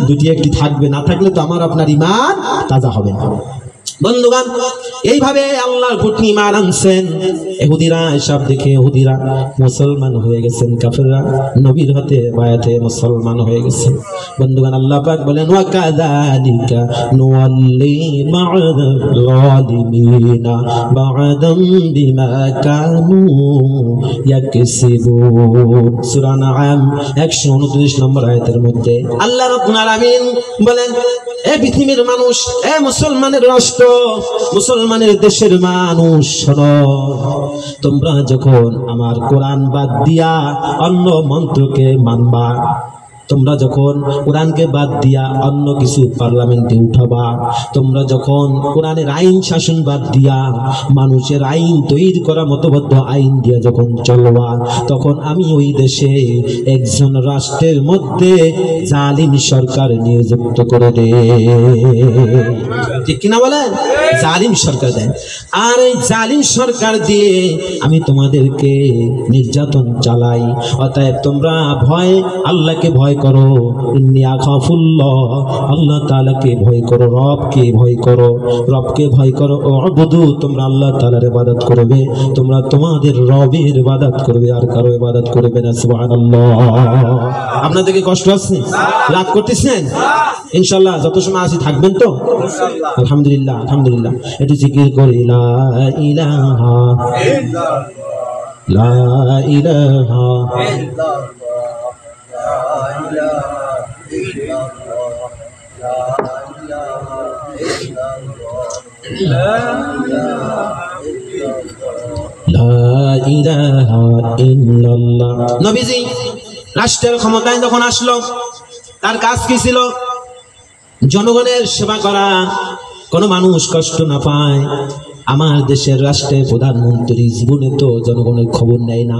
দুটি একটি থাকবে, না থাকলে তো আমার আপনার ইমান তাজা হবে না। বন্ধুগণ, এইভাবে আল্লাহর প্রতি ঈমান আনছেন ইহুদিরা। এসব দেখে ইহুদিরা মুসলমান হয়ে গেছেন, কাফেররা নবীর হাতে বায়াতে মুসলমান হয়ে গেছেন। বন্ধুগণ, আল্লাহ পাক বলেন, ওয়া কাযালিকা নুওয়াল্লি বা'দাল যালিমিনা বা'দাম বিমা কানু ইয়াকসিবুন। সূরা আনআম 129 নম্বর আয়াতের মধ্যে আল্লাহ রাব্বুল আলামিন বলেন, এ পৃথিবীর মানুষ, এ মুসলমানের রাষ্ট্র, মুসলমানের দেশের মানুষ, শোনো, তোমরা যখন আমার কোরআন বাদ দিয়া অন্য মন্ত্রকে মানবা, তোমরা যখন কোরআনকে বাদ দিয়া অন্য কিছু পার্লামেন্টে উঠাবা, তোমরা যখন কোরআনের আইন শাসন বাদ দিয়া মানুষের আইন তৈরি করা মতবদ্ধ আইন দিয়া যখন চলবা, তখন আমি ওই দেশে একজন রাষ্ট্রের মধ্যে জালিম সরকার নিযুক্ত করে দে। ঠিক কিনা বলেন? জালিম সরকার দেন। আর এই জালিম সরকার দিয়ে আমি তোমাদেরকে নির্যাতন চালাই। অতএব তোমরা ভয়, আল্লাহকে ভয় করো। ইন্নী আখাফুল্লাহ, আল্লাহ তাআলাকে ভয় করো, রবকে ভয় করো, রবকে ভয় করো। উবুদু, তোমরা আল্লাহ তাআলার ইবাদত করবে, তোমরা তোমাদের রবের ইবাদত করবে, আর কারো ইবাদত করবে না। সুবহানাল্লাহ। আপনাদের কি কষ্ট হচ্ছে? রাগ করতেছেন? ইনশাআল্লাহ যত সময় আসি থাকবেন তো? আলহামদুলিল্লাহ, আলহামদুলিল্লাহ। একটু জিকির করি, লা ইলাহা ইল্লাল্লাহ, লা ইলাহা ইল্লাল্লাহ, নবীজি রাষ্ট্রের ক্ষমতায় যখন আসলো, তার কাজ কি ছিল? জনগণের সেবা করা, কোনো মানুষ কষ্ট না পায়। আমার দেশের রাষ্ট্রের প্রধানমন্ত্রী জীবনে তো জনগণের খবর নেয় না।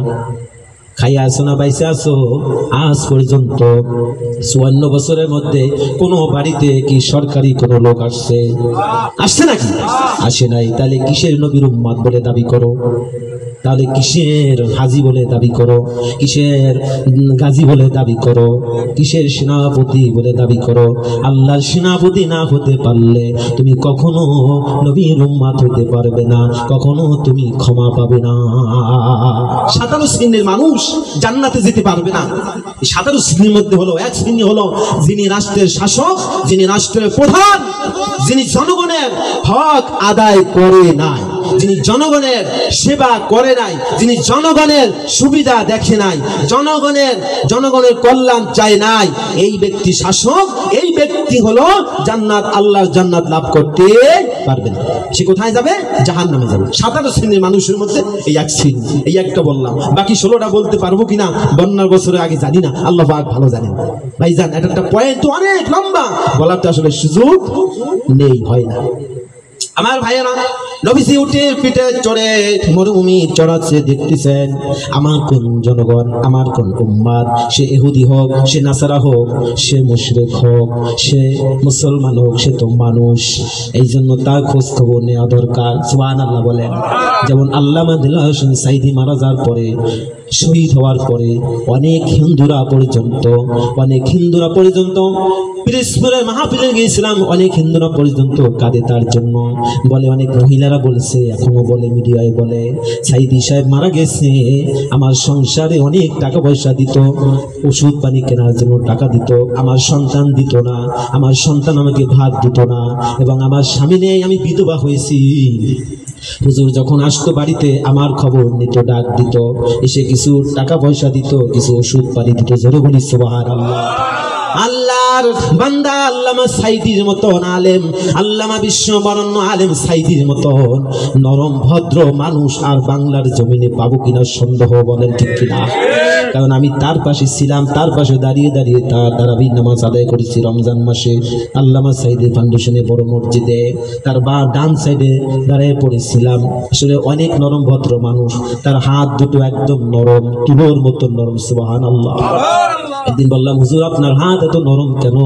খাইয়া আসো না বাইসে আসো, আজ পর্যন্ত 54 বছরের মধ্যে কোনো বাড়িতে কি সরকারি কোনো লোক আসছে? আসছে নাকি? আসে নাই। তাহলে কিসের নবীর উম্মত বলে দাবি করো? তাহলে কিসের হাজি বলে দাবি করো? কিসের গাজী বলে দাবি করো? কিসের সেনাপতি বলে দাবি করো? আল্লাহর সেনাপতি না হতে পারলে তুমি কখনো নবীর উম্মত হতে পারবে না, কখনো তুমি ক্ষমা পাবে না। 17 শ্রেণীর মানুষ জান্নাতে যেতে পারবে না। 17 শ্রেণীর মধ্যে হলো এক শ্রেণী হলো যিনি রাষ্ট্রের শাসক, যিনি রাষ্ট্রের প্রধান, যিনি জনগণের হক আদায় করে নাই, যিনি জনগণের সেবা করে নাই, যিনি জনগণের সুবিধা দেখে নাই, জনগণের কল্যাণ চায় নাই, এই ব্যক্তি শাসক, এই ব্যক্তি হলো জান্নাত, আল্লাহর জান্নাত লাভ করতে পারবে না। সে কোথায় যাবে? জাহান্নামে যাবে। 17 শ্রেণীর মানুষের মধ্যে এই এক শ্রেণী, এই একটা বললাম। বাকি 16টা বলতে পারবো কিনা বন্যার বছরের আগে জানি না, আল্লাহ পাক ভালো জানেন। ভাইজান, একটা পয়েন্ট তো অনেক লম্বা, বলার তো আসলে সুযোগ নেই, হয় না। আমার ভাইয়েরা, নবীজি উটের পিঠে চড়ে মরুভূমি চড়াচ্ছে, দেখতেছেন আমার কোন জনগণ, আমার কোন উম্মাদ, সে ইহুদি হোক, সে নাসারা হোক, সে মুশরিক হোক, সে মুসলমান হোক, সে তো মানুষ। এই জন্য তার খোঁজ খবর নেওয়া দরকার। সুবহানাল্লাহ বলেন। যেমন আল্লামা দিলওয়ার হোসেন সাইদি মারা যাওয়ার পরে শহীদ হওয়ার পরে অনেক হিন্দুরা পর্যন্ত পিরোজপুরের মাহফিলে গিয়েছিলাম, অনেক হিন্দুরা পর্যন্ত কাঁদে তার জন্য। বলে অনেক মহিলারা বলছে, এখনো বলে, মিডিয়ায় বলে, সাইদি সাহেব মারা গেছে, আমার সংসারে অনেক টাকা পয়সা দিত, ওষুধ পানি কেনার জন্য টাকা দিত, আমার সন্তান দিত না, আমার সন্তান আমাকে ভাত দিত না, এবং আমার স্বামী নেই, আমি বিধবা হয়েছি। হুজুর যখন আসতো বাড়িতে আমার খবর নিত, ডাক দিত, এসে কিছু টাকা পয়সা দিত, কিছু ওষুধ পানি দিত। জোরে বলি সুবহানাল্লাহ। আল্লাহর বান্দা আল্লামা সাইদির মতন আলেম, আল্লামা বিশ্ববরণ্য আলেম সাইদির মতন নরম ভদ্র মানুষ আর বাংলার জমিনে পাবো কিনা সন্দেহ, বলেন ঠিক কিনা? কারণ আমি তার পাশে ছিলাম, তার পাশে দাঁড়িয়ে দাঁড়িয়ে তার তারাবির নামাজ আদায় করেছি রমজান মাসে আল্লামা সাইদি ফাউন্ডেশনে বড় মসজিদে, তার ডান সাইডে দাঁড়িয়ে পড়েছিলাম। আসলে অনেক নরম ভদ্র মানুষ, তার হাত দুটো একদম নরম, তুলোর মতন নরম। সুবহানাল্লাহ। একদিন বললাম, হুজুর আপনার হাত এত নরম কেন?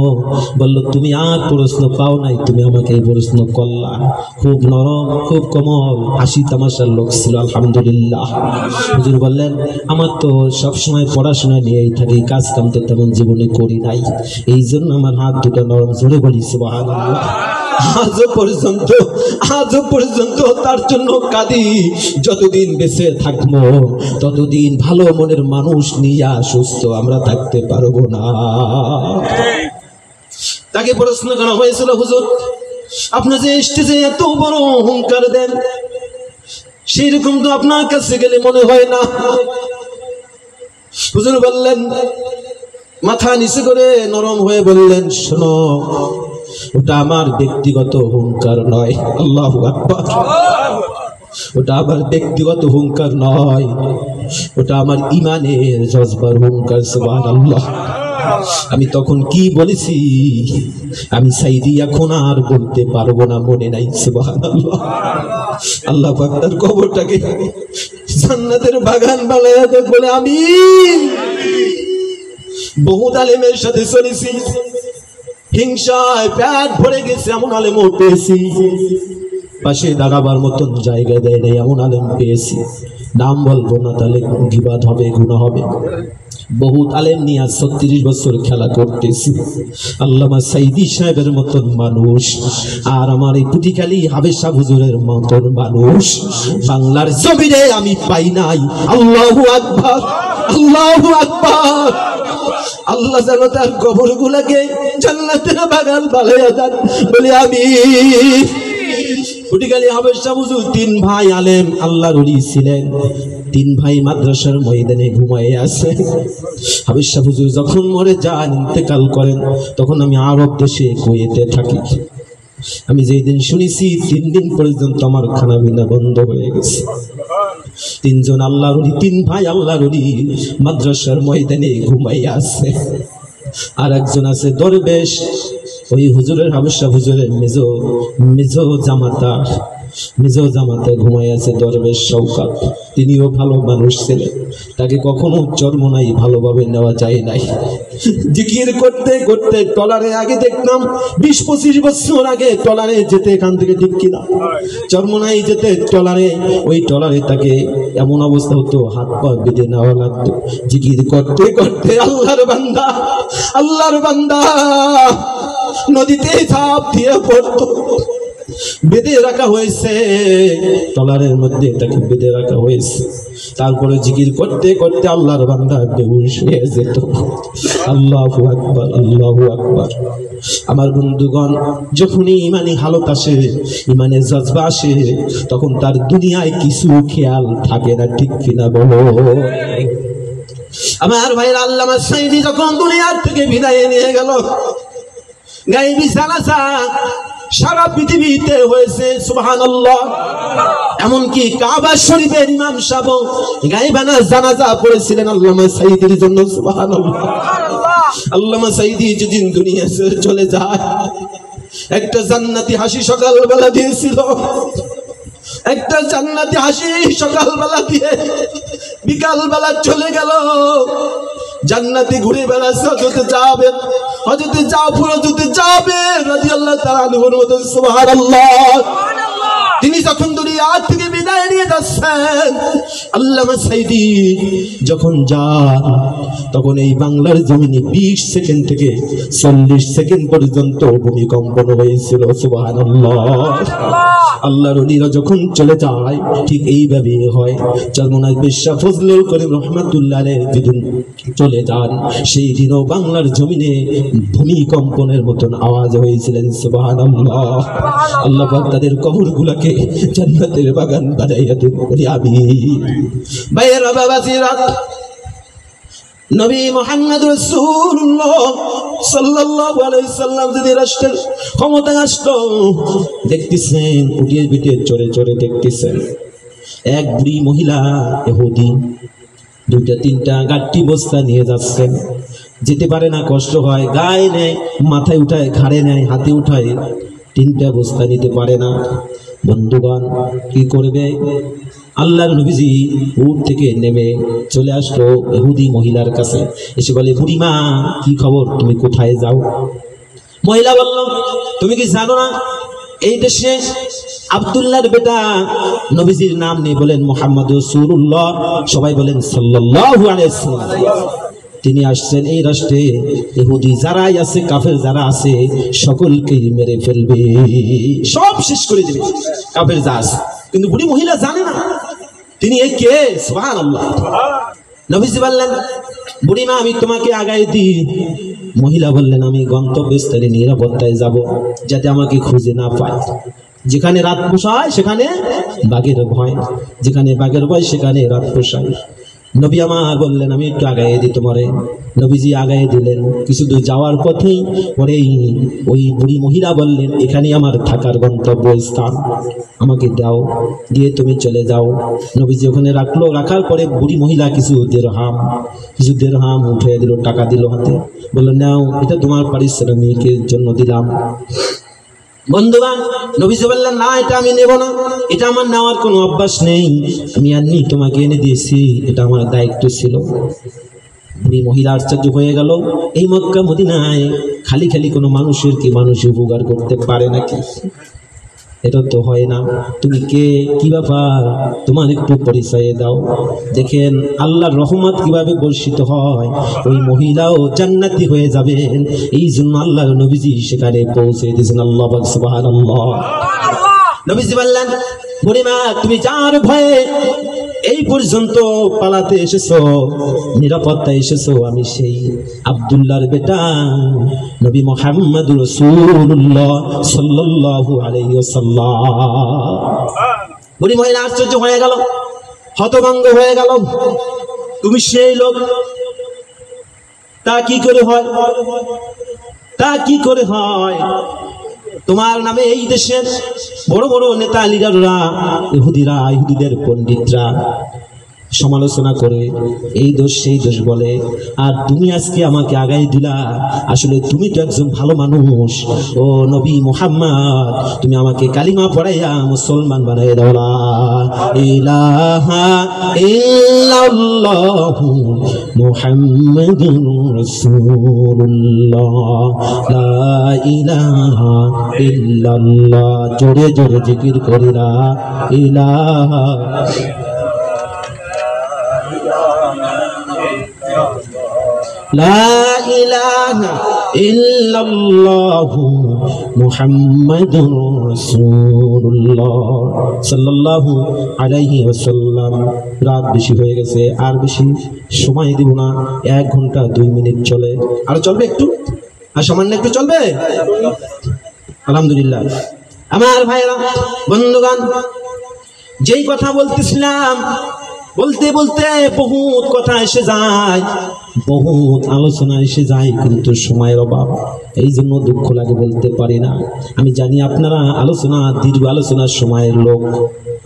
বলল, তুমি আর প্রশ্ন পাও নাই, তুমি আমাকে এই প্রশ্ন করলা। খুব নরম, খুব কোমল, হাসি তামাশার লোক ছিল, আলহামদুলিল্লাহ। হুজুর বললেন, আমার তো সবসময় পড়াশোনা নিয়েই থাকি, কাজ কাম তো তেমন জীবনে করি নাই, এই জন্য আমার হাত দুটো নরম। জোরে বলি সুবহানাল্লাহ। আজও পর্যন্ত তার জন্য কাঁদি। যতদিন বেঁচে থাকবো ততদিন ভালো মনের মানুষ নিয়ে সুস্থ আমরা থাকতে পারবো না। তাকে প্রশ্ন করা হয়েছিল, হুজুর আপনি যে স্টেজে এত বড় অহংকার দেন, সেই রকম তো আপনার কাছে গেলে মনে হয় না। হুজুর বললেন, মাথা নিচে করে নরম হয়ে বললেন, শোনো, ওটা আমার ব্যক্তিগত অহংকার নয়। আল্লাহু আকবার। ওটা আমার ব্যক্তিগত অহংকার নয়, ওটা আমার ইমানের জজবার অহংকার। সুবহানাল্লাহ। আমি তখন কি বলেছি আমি সাইদি এখন আর বলতে পারবো না, মনে নাই। সুবহানাল্লাহ। আল্লাহ পাক তার কবরটাকে জান্নাতের বাগান বানায়া দেখ বলে আমি বহুত আলেমের সাথে চলেছি, হিংসায় পেট ভরে গেছে, এমন আলেম পেয়েছি, পাশে দাঁড়াবার মতন জায়গা দেয় নাই, এমন আলেম পেয়েছি। নাম বলবো না, তাহলে গীবাত হবে, গুনাহ হবে। বহুত আলেম নিয়ে 36 বছর খেলা করতেছি। আল্লামা সাইদি সাহেবের মতন মানুষ আর আমার এই পুটিখালি হাবেশা হুজুরের মতন মানুষ বাংলার জমিনে আমি পাই নাই। আল্লাহু আকবার, আল্লাহু আকবার। আল্লাহ যেন তার কবরগুলোকে জান্নাতের বাগান বানাইয়া দেন বলে আমি। পুটিখালি হাবেশা হুজুর 3 ভাই আলেম আল্লাহর ওলি ছিলেন, 3 ভাই মাদ্রাসার ময়দানে ঘুমায়ে আছে। হাবেশা হুজুর যখন মরে যান, ইন্তেকাল করেন, তখন আমি আরব দেশে কুয়েতে থাকি। আমি যেই দিন শুনেছি 3 দিন পর্যন্ত আমার খানা পিনা বন্ধ হয়ে গেছে। 3 জন আল্লাহর ওলি, 3 ভাই আল্লাহর ওলি মাদ্রাসার ময়দানে ঘুমাইয়া আছে। আর একজন আছে দরবেশ, ওই হুজুরের হাবেশা হুজুরের মেজো জামাতা ঘুমাই আছে দরবেশ শওকাত। তিনিও ভালো মানুষ ছিলেন, তাকে কখনো চরমনাই ভালোভাবে নেওয়া যায় নাই। জিকির করতে করতে টলারে আগে দেখতাম 20-25 বছর আগে টলারে যেতে, এখান থেকে ঠিক কিনা চরমনাই যেতে টলারে, ওই টলারে তাকে এমন অবস্থা হতো হাত পা বেঁধে নেওয়া লাগতো। জিকির করতে করতে আল্লাহর বান্দা নদীতে ঝাঁপ দিয়ে পড়তো। বেঁধে রাখা হয়েছে টলারের মধ্যে, তাকে বেঁধে রাখা হয়েছে। তারপরে জিকির করতে করতে আল্লাহর বান্দা বেহুশ হয়ে যেত। আল্লাহু আকবার, আল্লাহু আকবার। আমার বন্ধুগণ, যখনই ইমানি হালত আসে, ইমানের জজবা আসে, তখন তার দুনিয়ায় কিছু খেয়াল থাকে না, ঠিক কিনা বলো? আমার ভাইয়ের আল্লামা সাইদি যখন দুনিয়ার থেকে বিদায় নিয়ে গেল, গায়েবী জানাজা সারা পৃথিবীতে হয়েছে। সুবহানাল্লাহ। এমনকি কাবা শরীফের ইমাম সাহেব গায়েবানা জানাজা পড়েছিলেন আল্লামা সাইদির জন্য। সুবহানাল্লাহ। আল্লামা সাইদি যেদিন দুনিয়া ছেড়ে চলে যায়, একটা জান্নাতি হাসি সকালবেলা দিয়েছিল, একটা জান্নাতি হাসি সকালবেলা দিয়ে বিকালবেলা চলে গেল। জান্নাতি ঘুরে বেড়াচ্ছে, হযরত জাফর রাদিয়াল্লাহু তাআলা আনহুর মতো। সুবহানাল্লাহ। তিনি যখন দুনিয়া থেকে বিদায় নিয়ে যাচ্ছেন, আল্লামা সাইদি যখন যান তখন এই বাংলার জমিনে 20 সেকেন্ড থেকে 40 সেকেন্ড পর্যন্ত ভূমিকম্পন হয়েছিল। সুবহানাল্লাহ। আল্লাহর ওলিরা যখন চলে যায় ঠিক এইভাবে হয়। চরমনায় বিশ্বাস ফজলুল করিম রহমাতুল্লাহ আলাইহি যেদিন চলে যান সেই দিনও বাংলার জমিনে ভূমিকম্পনের মতন আওয়াজ হয়েছিলেন। সুবহানাল্লাহ। আল্লাহ পাক তাদের কবরগুলোকে জান্নাতের বাগান বানাইয়া দেন বলি আমিন। ভাইয়েরা বাবাজিরা, নবী মুহাম্মদ রাসূলুল্লাহ সাল্লাল্লাহু আলাইহি সাল্লাম যদি রাষ্ট্রের ক্ষমতায় আসতো, দেখতেছেন উঠিয়ে পিঠে চড়ে চড়ে দেখতেছেন এক বুড়ি মহিলা ইহুদি 2-3টা গাট্টি বস্তা নিয়ে যাচ্ছেন। যেতে পারে না, কষ্ট হয়, গায়ে নেয়, মাথায় উঠায়, ঘাড়ে নেয়, হাতে উঠায়, 3টা বস্তা নিতে পারে না। বন্ধুগণ কি করবে? আল্লাহর নবীজি উট থেকে নেমে চলে আসলো ইহুদি মহিলার কাছে, এসে বলে, বুড়িমা কি খবর, তুমি কোথায় যাও? মহিলা বলল, তুমি কি জানো না এই দেশে আব্দুল্লাহর বেটা, নবীজির নাম নেই, বলেন মুহাম্মদ রাসূলুল্লাহ, সবাই বলেন সাল্লাল্লাহু আলাইহি ওয়াসাল্লাম, তিনি আসছেন এই রাষ্ট্রে। ইহুদি যারাই আছে, কাফের যারা আছে, সকলকেই মেরে ফেলবে, সব শেষ করে দেবে কাফের যা আছে। কিন্তু বুড়ি মহিলা জানে না তিনি এই কে। সুবহানাল্লাহ। নবীজি বললেন, বুড়িমা আমি তোমাকে আগায় দিই। মহিলা বললেন, আমি গন্তব্যস্থলে নিরাপত্তায় যাব, যাতে আমাকে খুঁজে না পায়। যেখানে রাত পোষায় সেখানে বাঘের ভয়, যেখানে বাঘের ভয় সেখানে রাত পোষায়। নবী আমার বললেন, আমি একটু আগাইয়ে দিই তোমারে। নবীজি আগাইয়ে দিলেন। কিছু দূর যাওয়ার পথেই পরেই ওই বুড়ি মহিলা বললেন, এখানে আমার থাকার গন্তব্য স্থান, আমাকে দাও, দিয়ে তুমি চলে যাও। নবীজি ওখানে রাখলো। রাখার পরে বুড়ি মহিলা কিছু দেরহাম উঠে দিল, টাকা দিল হাতে, বললো, নাও, এটা তোমার পারিশ্রমিকের জন্য দিলাম। বন্ধুগণ, নবীজি বললেন, না, এটা আমি নেব না, এটা আমার নেওয়ার কোনো অভ্যাস নেই, আমি আনি তোমাকে এনে দিয়েছি, এটা আমার দায়িত্ব ছিল। বুড়ি মহিলা আশ্চর্য হয়ে গেল, এই মক্কা মদিনায় খালি খালি কোনো মানুষের কি মানুষ উপকার করতে পারে নাকি? এটা তো হয় না। তুমি কে, কি ব্যাপার, তোমার একটু পরিচয় দাও। দেখেন আল্লাহর রহমত কিভাবে বর্ষিত হয়, ওই মহিলাও জান্নাতি হয়ে যাবেন, এই জন্য আল্লাহর নবীজি সেখানে পৌঁছে দিয়েছেন। আল্লাহ পাক সুবহানাল্লাহ। নবীজি বললেন, বুড়িমা তুমি যার ভয়ে এই পর্যন্ত পালাতে এসেছো, নিরাপত্তায় এসেছো, আমি সেই আব্দুল্লাহর বেটা নবী মুহাম্মদ রাসূলুল্লাহ সাল্লাল্লাহু আলাইহি ওয়াসাল্লাম। বুড়ি মহিলা আশ্চর্য হয়ে গেল, হতভম্ব হয়ে গেল, তুমি সেই লোক, তা কি করে হয়, তা কি করে হয়? তোমার নামে এই দেশের বড় বড় নেতা লিডাররা, ইহুদিরা, ইহুদিদের পণ্ডিতরা সমালোচনা করে, এই দোষ সেই দোষ বলে, আর তুমি আজকে আমাকে আগাই দিলা। আসলে তুমি তো একজন ভালো মানুষ, ও নবী মুহাম্মদ, তুমি আমাকে কালিমা পড়াইয়া মুসলমান বানাইয়া দাও। লা ইলাহা ইল্লাল্লাহু মুহাম্মাদুর রাসূলুল্লাহ, লা ইলাহা ইল্লাল্লাহ, জোরে জোরে জিকির করি, লা ইলাহা লা ইলাহা ইল্লাল্লাহু মুহাম্মাদুর রাসূলুল্লাহ সাল্লাল্লাহু আলাইহি ওয়াসাল্লাম। রাত বেশি হয়ে গেছে, আর বেশি সময় দিব না, 1 ঘন্টা 2 মিনিট চলে, আর চলবে একটু, আর সামান্য একটু চলবে। আলহামদুলিল্লাহ। আমার ভাইরা, বন্ধুগণ, যেই কথা বলতেছিলাম, বলতে বলতে বহুত কথা এসে যায়, বহুত আলোচনা এসে যায়, কিন্তু সময়ের অভাব, এই জন্য দুঃখ লাগে, বলতে পারি না। আমি জানি আপনারা আলোচনা, দীর্ঘ আলোচনার সময়ের লোক,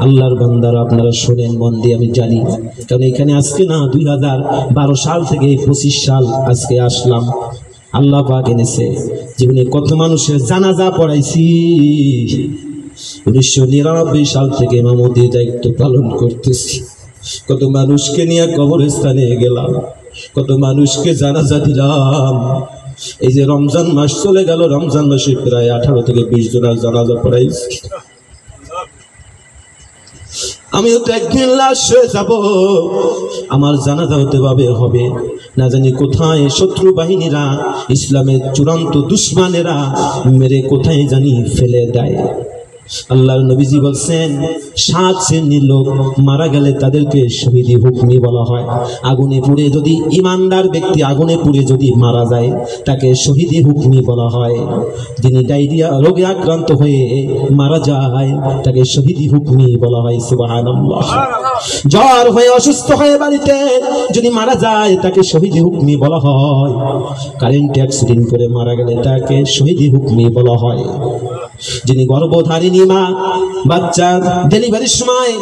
আল্লাহর বান্দারা, আপনারা শোনেন মন দিয়ে, আমি জানি। কারণ এখানে আজকে না 2012 সাল থেকে 25 সাল আজকে আসলাম, আল্লাহ পাক এনেছে। জীবনে কত মানুষের জানাজা পড়াইছি, 1999 সাল থেকে ইমামতির দায়িত্ব পালন করতেছি। কত মানুষকে নিয়ে কবরস্থানে গেলাম, কত মানুষকে জানাজা দিলাম। এই যে রমজান মাস চলে গেল, রমজান মাসে প্রায় 18 থেকে 20 জনের জানাজা পড়াইছি। আমিও তো একদিন লাশ হয়ে যাব, আমার জানাজা হতে হবে না জানি কোথায় শত্রু বাহিনীরা, ইসলামের চূড়ান্ত দুশমনেরা মেরে কোথায় জানি ফেলে দেয়। আল্লাহর নবীজি বলছেন 7 শ্রেণীর লোক মারা গেলে তাদেরকে শহীদি হুকমি বলা হয়। আগুনে পুড়ে যদি ইমানদার ব্যক্তি আগুনে পুড়ে যদি মারা যায় তাকে শহীদি হুকমি বলা হয়। যিনি ডায়রিয়া রোগে আক্রান্ত হয়ে মারা যায় তাকে শহীদি হুকমি বলা হয়। সুবহানাল্লাহ। জ্বর হয়ে অসুস্থ হয়ে বাড়িতে যদি মারা যায় তাকে শহীদি হুকমি বলা হয়। কারেন্ট অ্যাক্সিডেন্ট করে মারা গেলে তাকে শহীদি হুকমি বলা হয়। যিনি গর্ভধারিণী মা বাচ্চা ডেলিভারির সময়